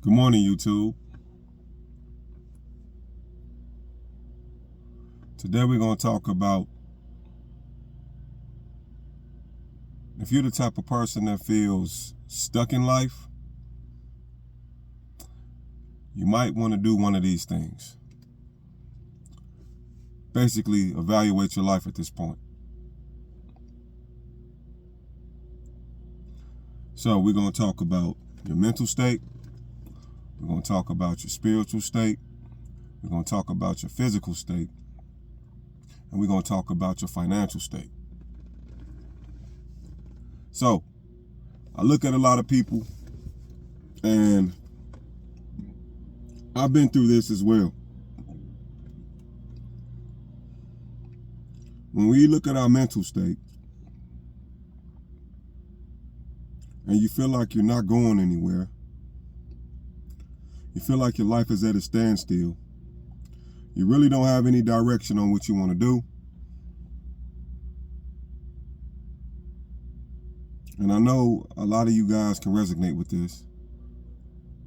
Good morning, YouTube. Today we're going to talk about if you're the type of person that feels stuck in life, you might want to do one of these things. Basically, evaluate your life at this point. So we're going to talk about your mental state. We're going to talk about your spiritual state. We're going to talk about your physical state. And we're going to talk about your financial state. So, I look at a lot of people, and I've been through this as well. When we look at our mental state, and you feel like you're not going anywhere, you feel like your life is at a standstill, you really don't have any direction on what you want to do. And I know a lot of you guys can resonate with this.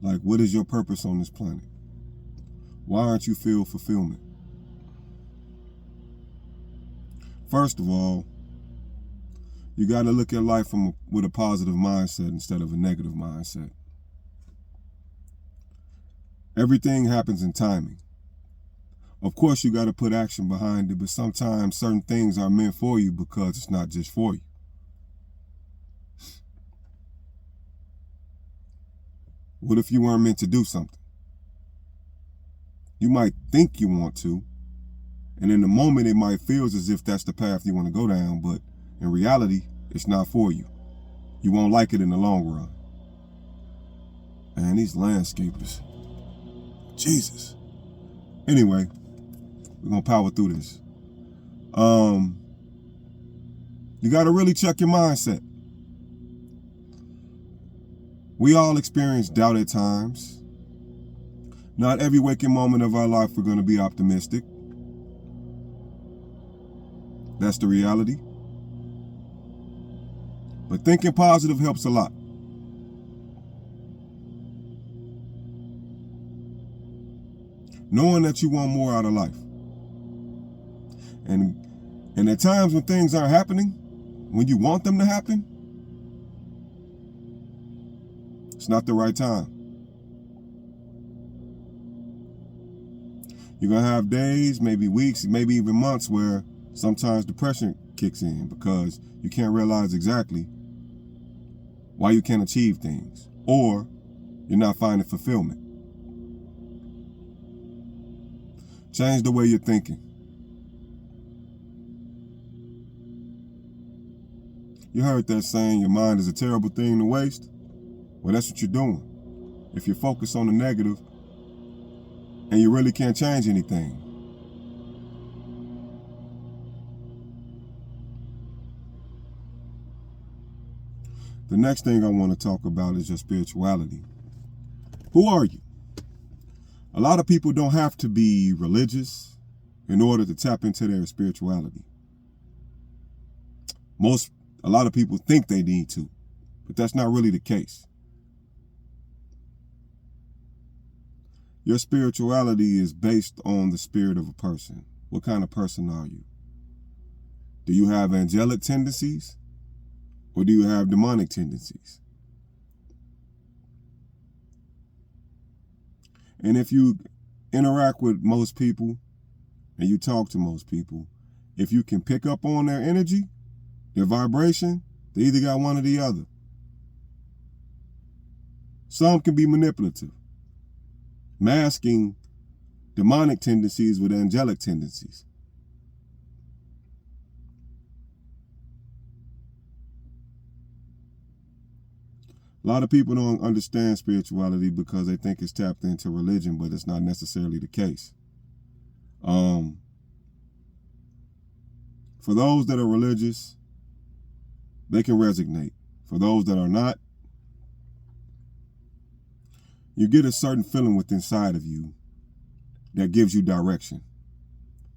Like, what is your purpose on this planet? Why aren't you feel fulfillment? First of all, you got to look at life with a positive mindset instead of a negative mindset. Everything happens in timing. Of course, you got to put action behind it, but sometimes certain things are meant for you because it's not just for you. What if you weren't meant to do something? You might think you want to, and in the moment it might feel as if that's the path you want to go down, but in reality, it's not for you. You won't like it in the long run. Man, these landscapers. Jesus. Anyway, we're going to power through this. You got to really check your mindset. We all experience doubt at times. Not every waking moment of our life we're going to be optimistic. That's the reality. But thinking positive helps a lot. Knowing that you want more out of life. And at times when things aren't happening, when you want them to happen, it's not the right time. You're going to have days, maybe weeks, maybe even months where sometimes depression kicks in because you can't realize exactly why you can't achieve things, or you're not finding fulfillment. Change the way you're thinking. You heard that saying, your mind is a terrible thing to waste? Well, that's what you're doing. If you focus on the negative and you really can't change anything. The next thing I want to talk about is your spirituality. Who are you? A lot of people don't have to be religious in order to tap into their spirituality. A lot of people think they need to, but that's not really the case. Your spirituality is based on the spirit of a person. What kind of person are you? Do you have angelic tendencies? Or do you have demonic tendencies? And if you interact with most people and you talk to most people, if you can pick up on their energy, their vibration, they either got one or the other. Some can be manipulative, masking demonic tendencies with angelic tendencies. A lot of people don't understand spirituality because they think it's tapped into religion, but it's not necessarily the case. For those that are religious, they can resonate. For those that are not, you get a certain feeling within inside of you that gives you direction.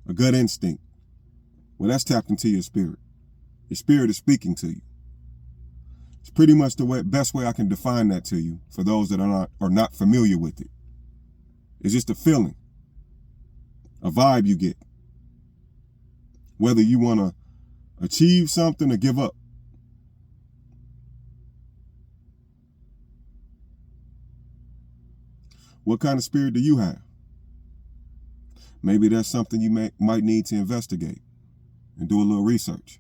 A gut instinct. Well, that's tapped into your spirit. Your spirit is speaking to you. Pretty much the best way I can define that to you for those that are not familiar with it. It's just a feeling, a vibe you get. Whether you want to achieve something or give up. What kind of spirit do you have? Maybe that's something you might need to investigate and do a little research.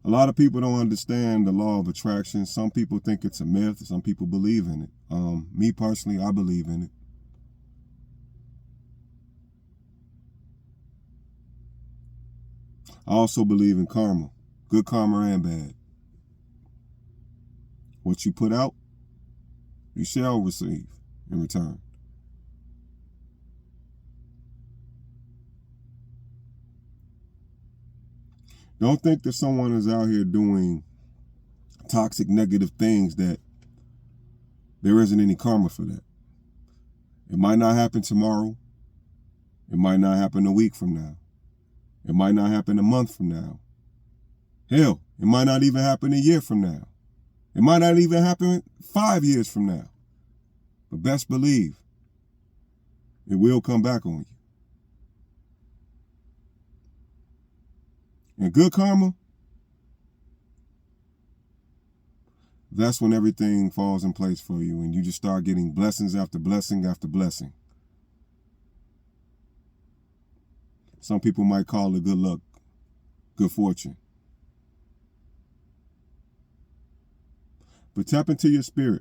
A lot of people don't understand the law of attraction. Some people think it's a myth. Some people believe in it. Me personally, I believe in it. I also believe in karma, good karma and bad. What you put out, you shall receive in return. Don't think that someone is out here doing toxic, negative things that there isn't any karma for that. It might not happen tomorrow. It might not happen a week from now. It might not happen a month from now. Hell, it might not even happen a year from now. It might not even happen 5 years from now. But best believe, it will come back on you. And good karma, that's when everything falls in place for you and you just start getting blessings after blessing after blessing. Some people might call it good luck, good fortune. But tap into your spirit.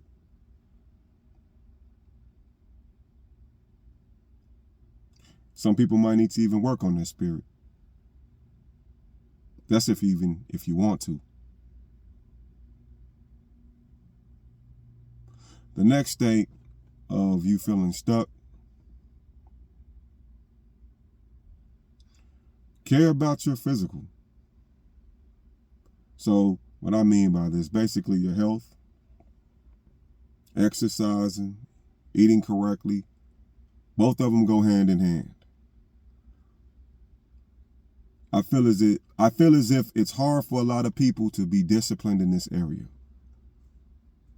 Some people might need to even work on their spirit. That's if you want to. The next state of you feeling stuck, care about your physical. So what I mean by this, basically your health, exercising, eating correctly, both of them go hand in hand. I feel as if it's hard for a lot of people to be disciplined in this area.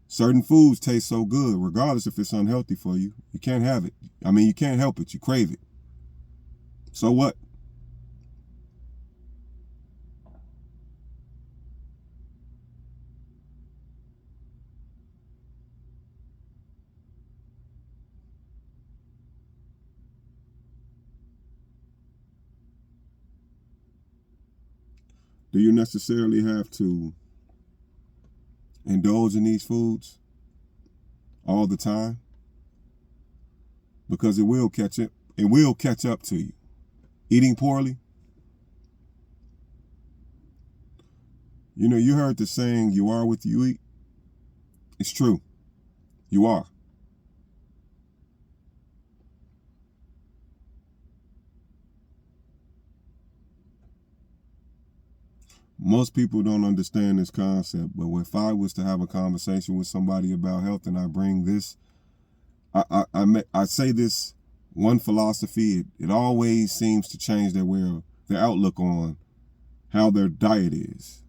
Certain foods taste so good, regardless if it's unhealthy for you. You can't have it. I mean, you can't help it. You crave it. So what? Do you necessarily have to indulge in these foods all the time? Because it will catch up to you. Eating poorly. You know, you heard the saying, you are what you eat. It's true. You are. Most people don't understand this concept, but if I was to have a conversation with somebody about health and I bring this, I say this one philosophy, it always seems to change their outlook on how their diet is.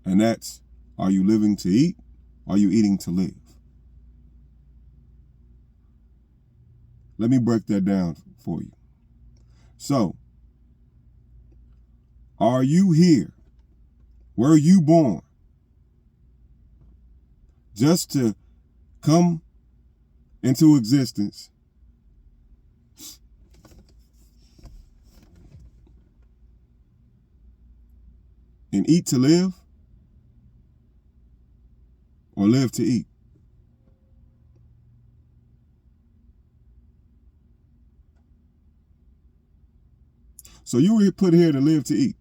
And that's, are you living to eat? Are you eating to live? Let me break that down for you. So, are you here? Were you born just to come into existence and eat to live, or live to eat? So you were put here to live to eat.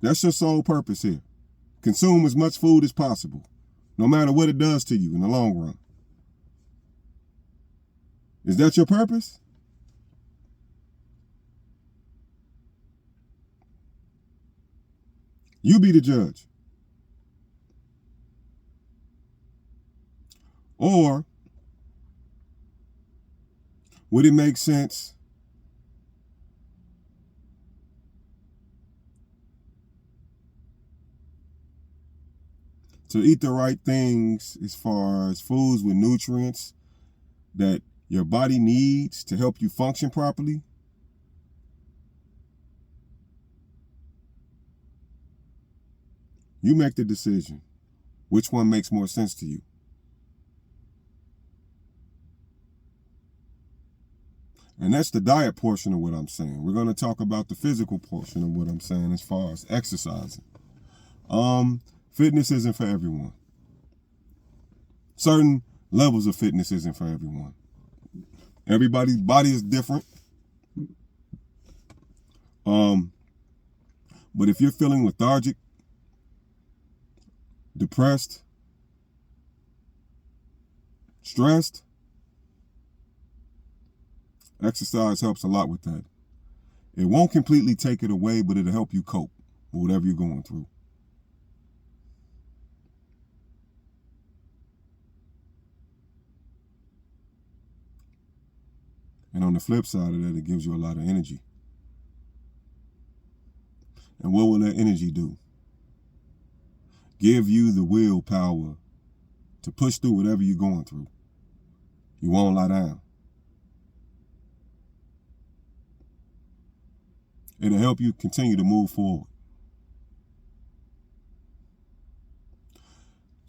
That's your sole purpose here. Consume as much food as possible, no matter what it does to you in the long run. Is that your purpose? You be the judge. Or would it make sense to eat the right things as far as foods with nutrients that your body needs to help you function properly, you make the decision. Which one makes more sense to you? And that's the diet portion of what I'm saying. We're going to talk about the physical portion of what I'm saying as far as exercising. Fitness isn't for everyone. Certain levels of fitness isn't for everyone. Everybody's body is different. But if you're feeling lethargic, depressed, stressed, exercise helps a lot with that. It won't completely take it away, but it'll help you cope with whatever you're going through. And on the flip side of that, it gives you a lot of energy. And what will that energy do? Give you the willpower to push through whatever you're going through. You won't lie down. It'll help you continue to move forward.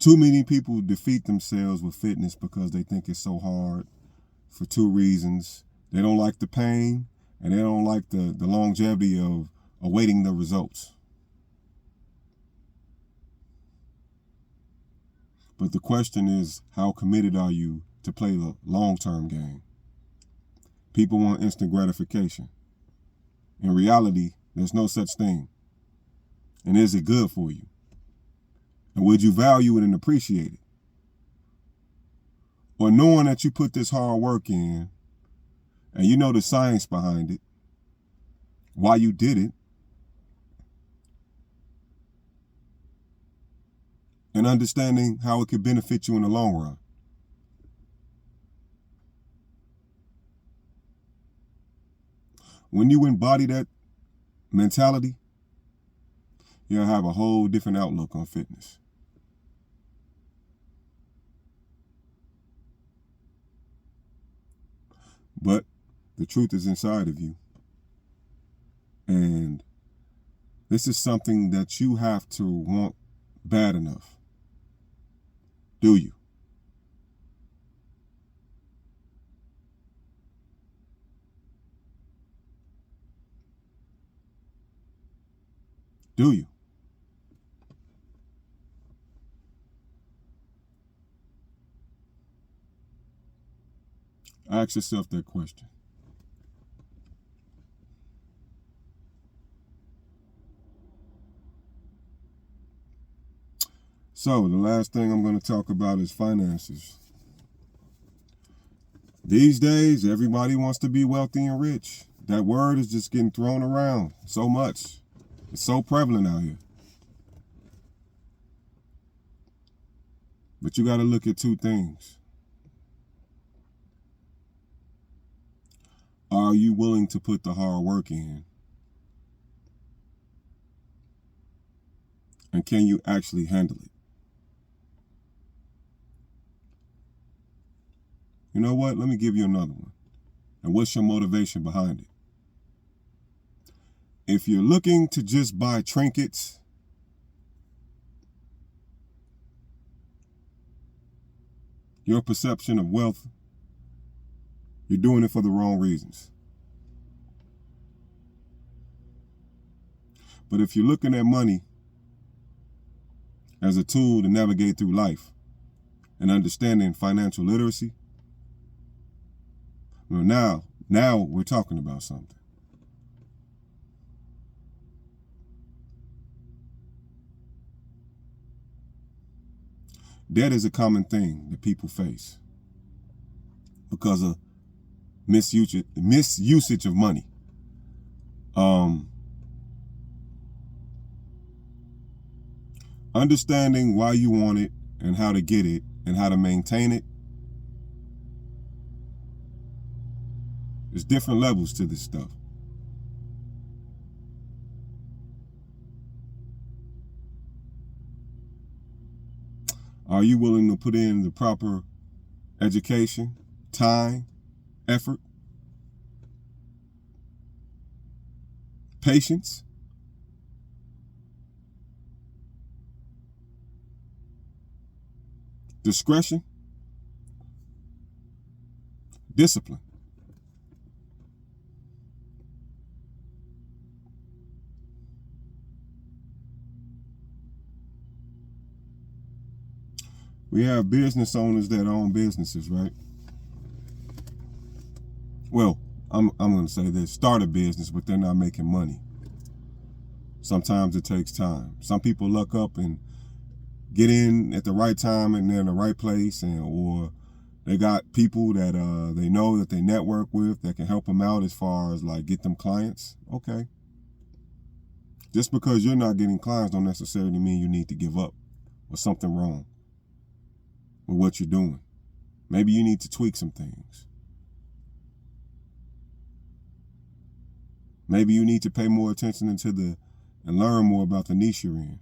Too many people defeat themselves with fitness because they think it's so hard for two reasons. They don't like the pain, and they don't like the longevity of awaiting the results. But the question is, how committed are you to play the long-term game? People want instant gratification. In reality, there's no such thing. And is it good for you? And would you value it and appreciate it? Or knowing that you put this hard work in, and you know the science behind it, why you did it, and understanding how it could benefit you in the long run. When you embody that mentality, you'll have a whole different outlook on fitness. But the truth is inside of you. And this is something that you have to want bad enough. Do you? Do you? Ask yourself that question. So, the last thing I'm going to talk about is finances. These days, everybody wants to be wealthy and rich. That word is just getting thrown around so much. It's so prevalent out here. But you got to look at two things. Are you willing to put the hard work in? And can you actually handle it? You know what? Let me give you another one. And what's your motivation behind it? If you're looking to just buy trinkets, your perception of wealth, you're doing it for the wrong reasons. But if you're looking at money as a tool to navigate through life and understanding financial literacy, well, now we're talking about something. Debt is a common thing that people face because of misusage of money. Understanding why you want it and how to get it and how to maintain it. There's different levels to this stuff. Are you willing to put in the proper education, time, effort, patience? Discretion, discipline. We have business owners that own businesses, right? Well, I'm going to say this: start a business, but they're not making money. Sometimes it takes time. Some people luck up and get in at the right time and they're in the right place, or they got people that they know that they network with that can help them out as far as like get them clients. Okay. Just because you're not getting clients don't necessarily mean you need to give up or something wrong with what you're doing. Maybe you need to tweak some things. Maybe you need to pay more attention and learn more about the niche you're in.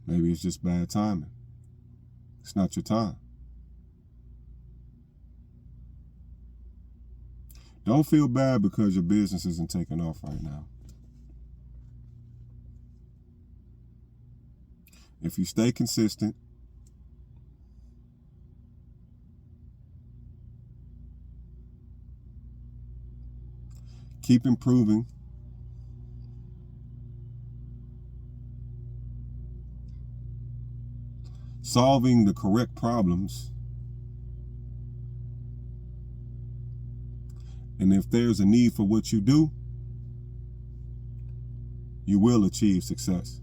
Maybe it's just bad timing. It's not your time. Don't feel bad because your business isn't taking off right now. If you stay consistent, keep improving, solving the correct problems, and if there's a need for what you do, you will achieve success.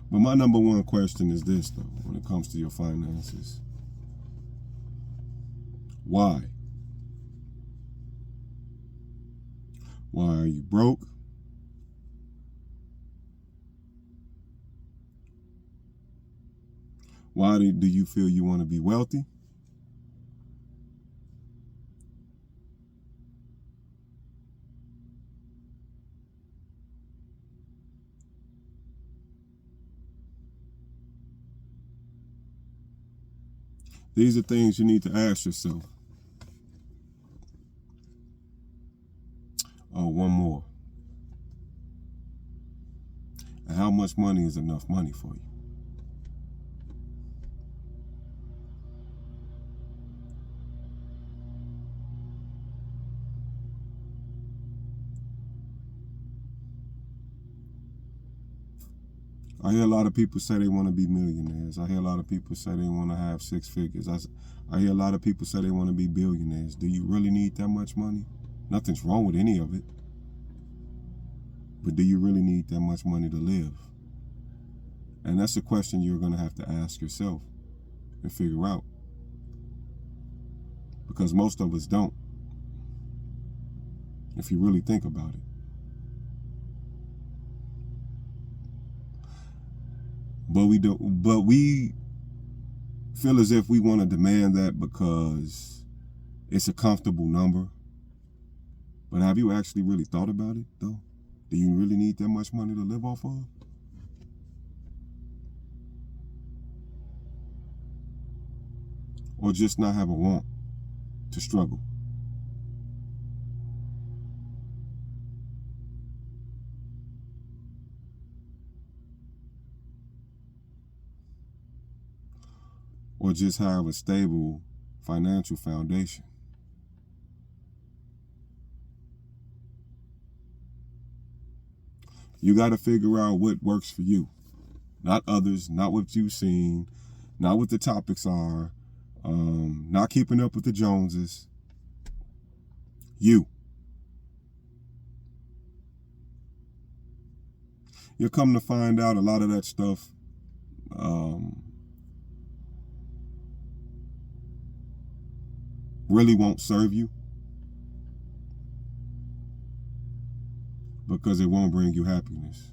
But my number one question is this, though, when it comes to your finances. Why? Why are you broke? Why do you feel you want to be wealthy? These are things you need to ask yourself. Oh, one more. And how much money is enough money for you? I hear a lot of people say they want to be millionaires. I hear a lot of people say they want to have six figures. I hear a lot of people say they want to be billionaires. Do you really need that much money? Nothing's wrong with any of it. But do you really need that much money to live? And that's a question you're going to have to ask yourself and figure out. Because most of us don't, if you really think about it. But we feel as if we want to demand that because it's a comfortable number. But have you actually really thought about it, though? Do you really need that much money to live off of? Or just not have a want to struggle? Or just have a stable financial foundation? You got to figure out what works for you. Not others, not what you've seen, not what the topics are, not keeping up with the Joneses. You. You'll come to find out a lot of that stuff really won't serve you because it won't bring you happiness.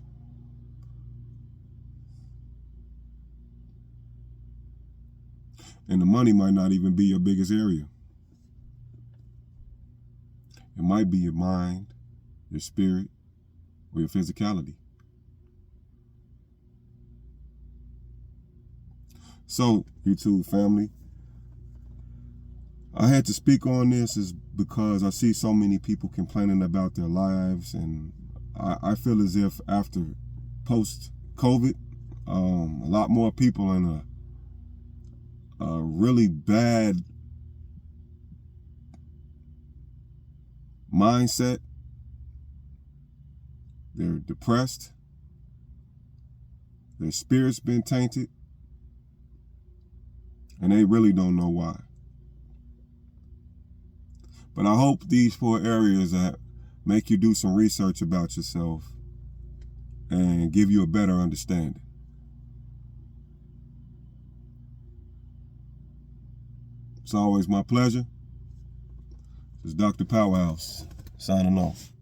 And the money might not even be your biggest area. It might be your mind, your spirit, or your physicality. So, YouTube family, I had to speak on this is because I see so many people complaining about their lives, and I feel as if after post-COVID, a lot more people in a really bad mindset. They're depressed. Their spirit's been tainted. And they really don't know why. But I hope these 4 areas that make you do some research about yourself and give you a better understanding. It's always my pleasure. This is Dr. Powerhouse, signing off.